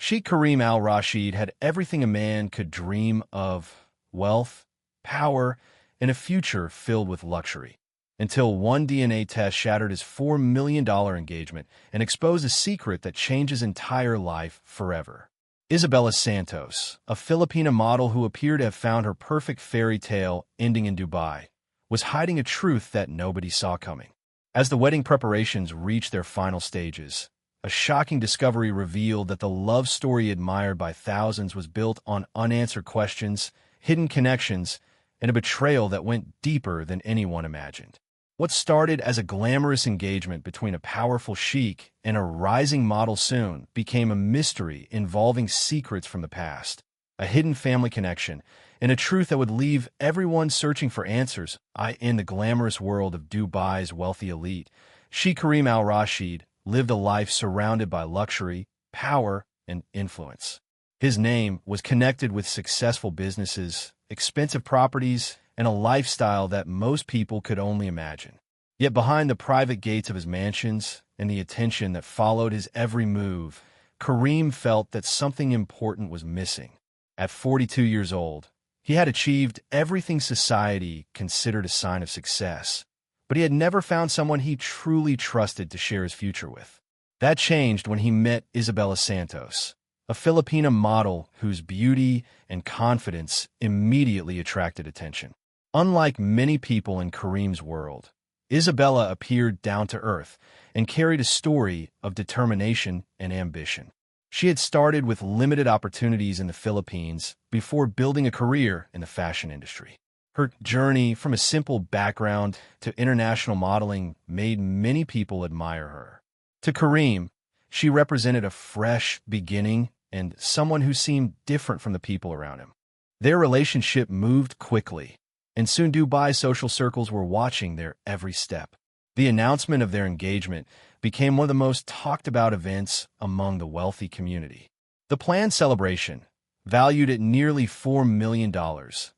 Sheikh Kareem al-Rashid had everything a man could dream of: wealth, power, and a future filled with luxury. Until one DNA test shattered his $4 million engagement and exposed a secret that changed his entire life forever. Isabella Santos, a Filipina model who appeared to have found her perfect fairy tale ending in Dubai, was hiding a truth that nobody saw coming. As the wedding preparations reached their final stages, a shocking discovery revealed that the love story admired by thousands was built on unanswered questions, hidden connections, and a betrayal that went deeper than anyone imagined. What started as a glamorous engagement between a powerful sheik and a rising model soon became a mystery involving secrets from the past, a hidden family connection, and a truth that would leave everyone searching for answers. In the glamorous world of Dubai's wealthy elite, Sheikh Kareem al-Rashid lived a life surrounded by luxury, power, and influence. His name was connected with successful businesses, expensive properties, and a lifestyle that most people could only imagine. Yet behind the private gates of his mansions and the attention that followed his every move, Kareem felt that something important was missing. At 42 years old, he had achieved everything society considered a sign of success, but he had never found someone he truly trusted to share his future with. That changed when he met Isabella Santos, a Filipina model whose beauty and confidence immediately attracted attention. Unlike many people in Kareem's world, Isabella appeared down-to-earth and carried a story of determination and ambition. She had started with limited opportunities in the Philippines before building a career in the fashion industry. Her journey from a simple background to international modeling made many people admire her. To Kareem, she represented a fresh beginning and someone who seemed different from the people around him. Their relationship moved quickly, and soon Dubai social circles were watching their every step. The announcement of their engagement became one of the most talked-about events among the wealthy community. The planned celebration, valued at nearly $4 million,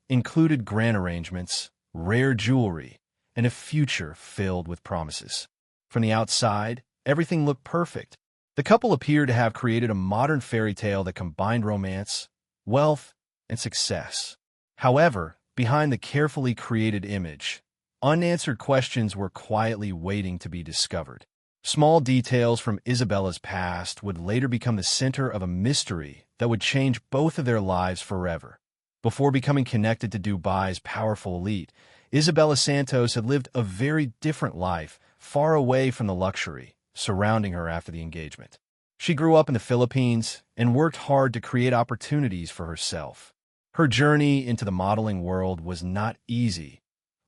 included grand arrangements, rare jewelry, and a future filled with promises. From the outside, everything looked perfect. The couple appeared to have created a modern fairy tale that combined romance, wealth, and success. However, behind the carefully created image, unanswered questions were quietly waiting to be discovered. Small details from Isabella's past would later become the center of a mystery that would change both of their lives forever. Before becoming connected to Dubai's powerful elite, Isabella Santos had lived a very different life, far away from the luxury surrounding her after the engagement. She grew up in the Philippines and worked hard to create opportunities for herself. Her journey into the modeling world was not easy,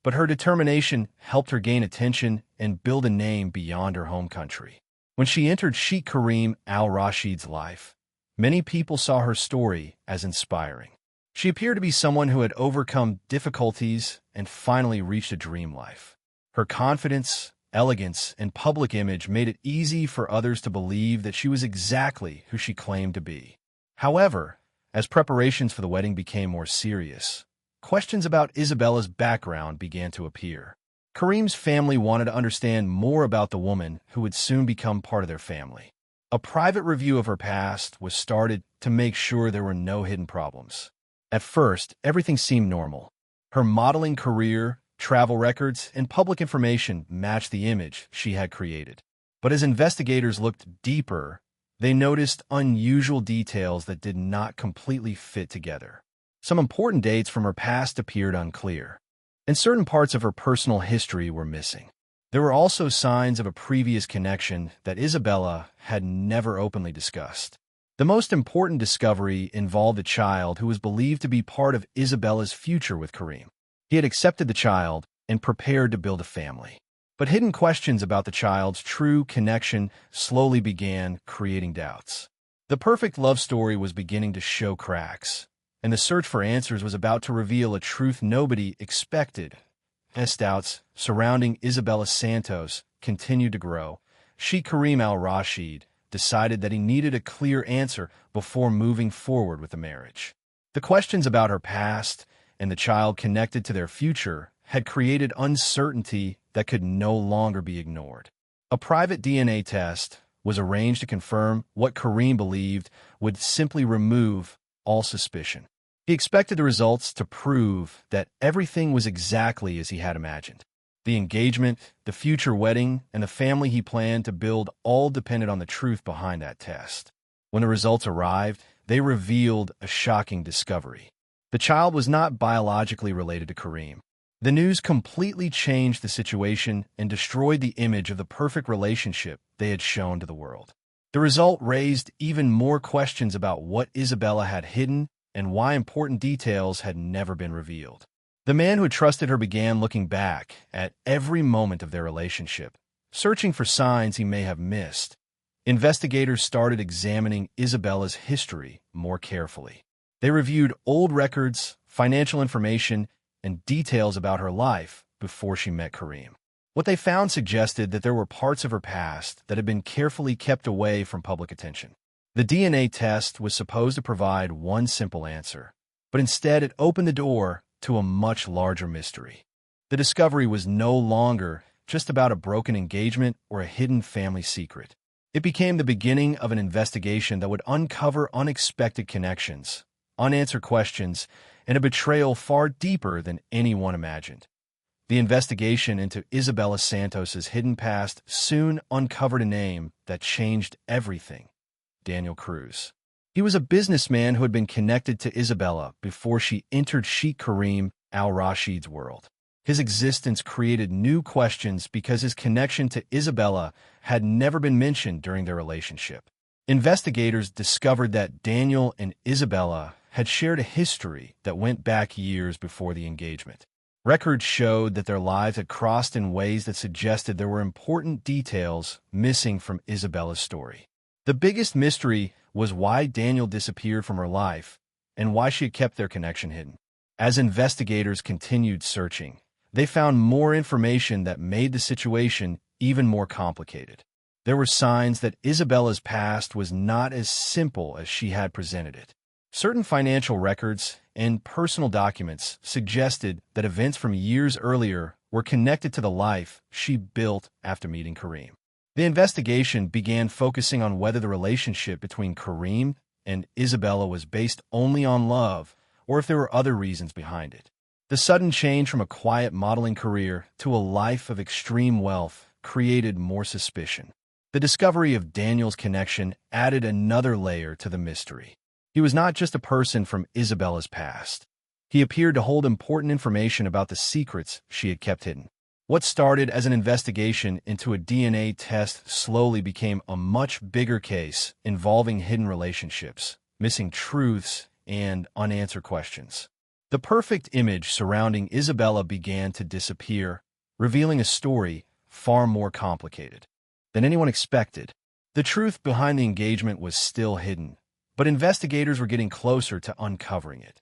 but her determination helped her gain attention and build a name beyond her home country. When she entered Sheikh Kareem al-Rashid's life, many people saw her story as inspiring. She appeared to be someone who had overcome difficulties and finally reached a dream life. Her confidence, elegance, and public image made it easy for others to believe that she was exactly who she claimed to be. However, as preparations for the wedding became more serious, questions about Isabella's background began to appear. Kareem's family wanted to understand more about the woman who would soon become part of their family. A private review of her past was started to make sure there were no hidden problems. At first, everything seemed normal. Her modeling career, travel records, and public information matched the image she had created. But as investigators looked deeper, they noticed unusual details that did not completely fit together. Some important dates from her past appeared unclear, and certain parts of her personal history were missing. There were also signs of a previous connection that Isabella had never openly discussed. The most important discovery involved a child who was believed to be part of Isabella's future with Kareem. He had accepted the child and prepared to build a family. But hidden questions about the child's true connection slowly began creating doubts. The perfect love story was beginning to show cracks, and the search for answers was about to reveal a truth nobody expected. As doubts surrounding Isabella Santos continued to grow, Sheikh Kareem al-Rashid decided that he needed a clear answer before moving forward with the marriage. The questions about her past and the child connected to their future had created uncertainty that could no longer be ignored. A private DNA test, was arranged to confirm what Kareem believed would simply remove all suspicion. He expected the results to prove that everything was exactly as he had imagined. The engagement, the future wedding, and the family he planned to build all depended on the truth behind that test. When the results arrived, they revealed a shocking discovery. The child was not biologically related to Kareem. The news completely changed the situation and destroyed the image of the perfect relationship they had shown to the world. The result raised even more questions about what Isabella had hidden and why important details had never been revealed. The man who trusted her began looking back at every moment of their relationship, searching for signs he may have missed. Investigators started examining Isabella's history more carefully. They reviewed old records, financial information, and details about her life before she met Kareem. What they found suggested that there were parts of her past that had been carefully kept away from public attention. The DNA test was supposed to provide one simple answer, but instead it opened the door to a much larger mystery. The discovery was no longer just about a broken engagement or a hidden family secret. It became the beginning of an investigation that would uncover unexpected connections, unanswered questions, and a betrayal far deeper than anyone imagined. The investigation into Isabella Santos's hidden past soon uncovered a name that changed everything: Daniel Cruz. He was a businessman who had been connected to Isabella before she entered Sheikh Kareem al-Rashid's world. His existence created new questions because his connection to Isabella had never been mentioned during their relationship. Investigators discovered that Daniel and Isabella had shared a history that went back years before the engagement. Records showed that their lives had crossed in ways that suggested there were important details missing from Isabella's story. The biggest mystery was why Daniel disappeared from her life and why she had kept their connection hidden. As investigators continued searching, they found more information that made the situation even more complicated. There were signs that Isabella's past was not as simple as she had presented it. Certain financial records and personal documents suggested that events from years earlier were connected to the life she built after meeting Kareem. The investigation began focusing on whether the relationship between Kareem and Isabella was based only on love or if there were other reasons behind it. The sudden change from a quiet modeling career to a life of extreme wealth created more suspicion. The discovery of Daniel's connection added another layer to the mystery. He was not just a person from Isabella's past. He appeared to hold important information about the secrets she had kept hidden. What started as an investigation into a DNA test slowly became a much bigger case involving hidden relationships, missing truths, and unanswered questions. The perfect image surrounding Isabella began to disappear, revealing a story far more complicated than anyone expected. The truth behind the engagement was still hidden, but investigators were getting closer to uncovering it.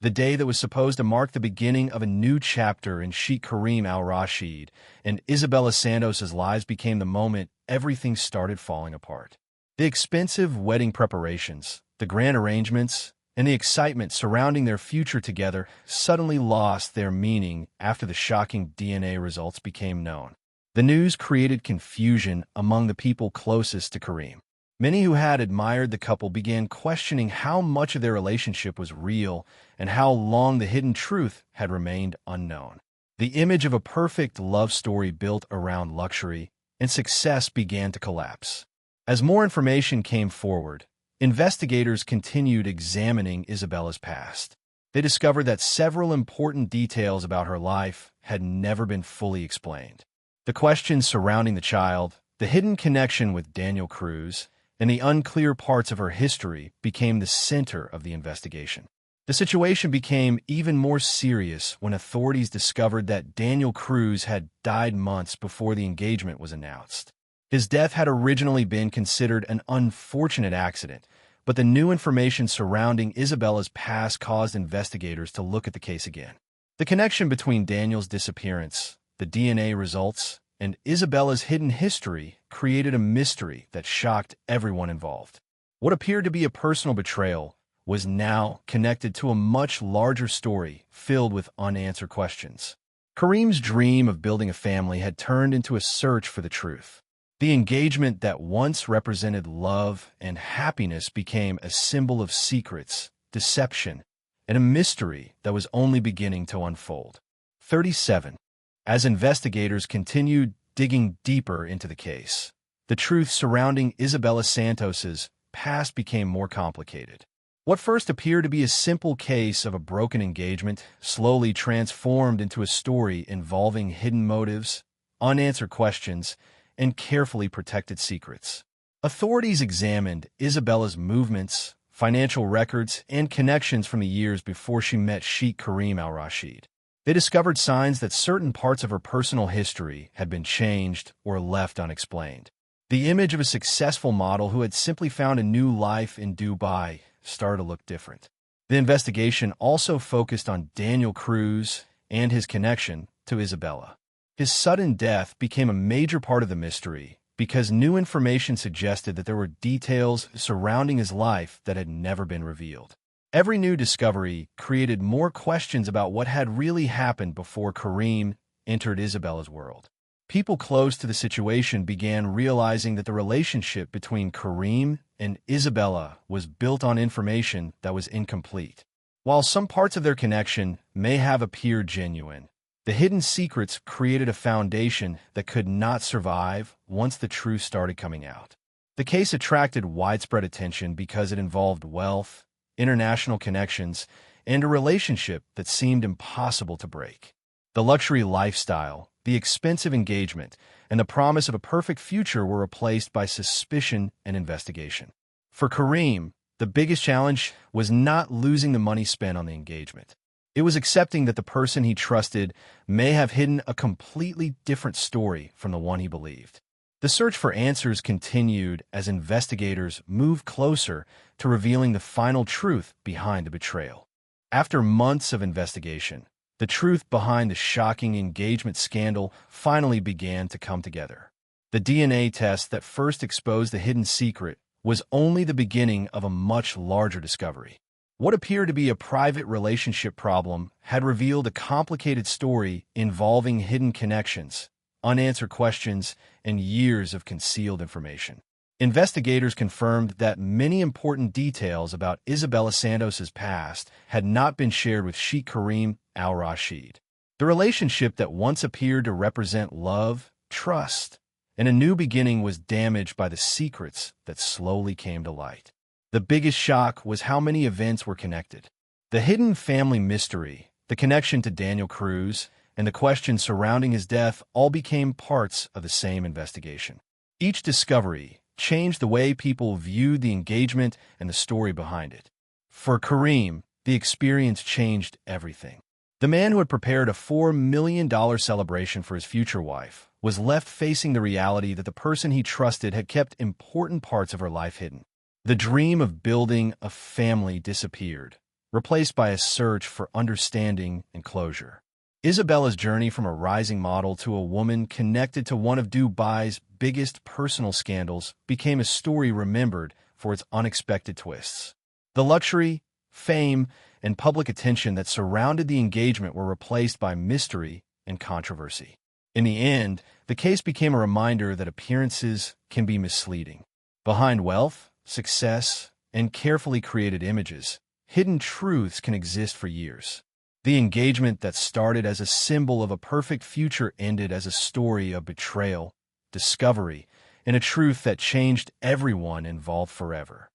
The day that was supposed to mark the beginning of a new chapter in Sheikh Kareem al-Rashid and Isabella Santos's lives became the moment everything started falling apart. The expensive wedding preparations, the grand arrangements, and the excitement surrounding their future together suddenly lost their meaning after the shocking DNA results became known. The news created confusion among the people closest to Kareem. Many who had admired the couple began questioning how much of their relationship was real and how long the hidden truth had remained unknown. The image of a perfect love story built around luxury and success began to collapse. As more information came forward, investigators continued examining Isabella's past. They discovered that several important details about her life had never been fully explained. The questions surrounding the child, the hidden connection with Daniel Cruz, and the unclear parts of her history became the center of the investigation. The situation became even more serious when authorities discovered that Daniel Cruz had died months before the engagement was announced. His death had originally been considered an unfortunate accident, but the new information surrounding Isabella's past caused investigators to look at the case again. The connection between Daniel's disappearance, the DNA results, and Isabella's hidden history created a mystery that shocked everyone involved. What appeared to be a personal betrayal was now connected to a much larger story filled with unanswered questions. Kareem's dream of building a family had turned into a search for the truth. The engagement that once represented love and happiness became a symbol of secrets, deception, and a mystery that was only beginning to unfold. 37. As investigators continued digging deeper into the case, the truth surrounding Isabella Santos's past became more complicated. What first appeared to be a simple case of a broken engagement slowly transformed into a story involving hidden motives, unanswered questions, and carefully protected secrets. Authorities examined Isabella's movements, financial records, and connections from the years before she met Sheikh Karim al-Rashid. They discovered signs that certain parts of her personal history had been changed or left unexplained. The image of a successful model who had simply found a new life in Dubai started to look different. The investigation also focused on Daniel Cruz and his connection to Isabella. His sudden death became a major part of the mystery because new information suggested that there were details surrounding his life that had never been revealed. Every new discovery created more questions about what had really happened before Karim entered Isabella's world. People close to the situation began realizing that the relationship between Karim and Isabella was built on information that was incomplete. While some parts of their connection may have appeared genuine, the hidden secrets created a foundation that could not survive once the truth started coming out. The case attracted widespread attention because it involved wealth, international connections, and a relationship that seemed impossible to break. The luxury lifestyle, the expensive engagement, and the promise of a perfect future were replaced by suspicion and investigation. For Karim, the biggest challenge was not losing the money spent on the engagement. It was accepting that the person he trusted may have hidden a completely different story from the one he believed. The search for answers continued as investigators moved closer to revealing the final truth behind the betrayal. After months of investigation, the truth behind the shocking engagement scandal finally began to come together. The DNA test that first exposed the hidden secret was only the beginning of a much larger discovery. What appeared to be a private relationship problem had revealed a complicated story involving hidden connections, unanswered questions, and years of concealed information. Investigators confirmed that many important details about Isabella Santos's past had not been shared with Sheikh Karim al-Rashid. The relationship that once appeared to represent love, trust, and a new beginning was damaged by the secrets that slowly came to light. The biggest shock was how many events were connected. The hidden family mystery, the connection to Daniel Cruz, and the questions surrounding his death all became parts of the same investigation. Each discovery changed the way people viewed the engagement and the story behind it. For Karim, the experience changed everything. The man who had prepared a $4 million celebration for his future wife was left facing the reality that the person he trusted had kept important parts of her life hidden. The dream of building a family disappeared, replaced by a search for understanding and closure. Isabella's journey from a rising model to a woman connected to one of Dubai's biggest personal scandals became a story remembered for its unexpected twists. The luxury, fame, and public attention that surrounded the engagement were replaced by mystery and controversy. In the end, the case became a reminder that appearances can be misleading. Behind wealth, success, and carefully created images, hidden truths can exist for years. The engagement that started as a symbol of a perfect future ended as a story of betrayal, discovery, and a truth that changed everyone involved forever.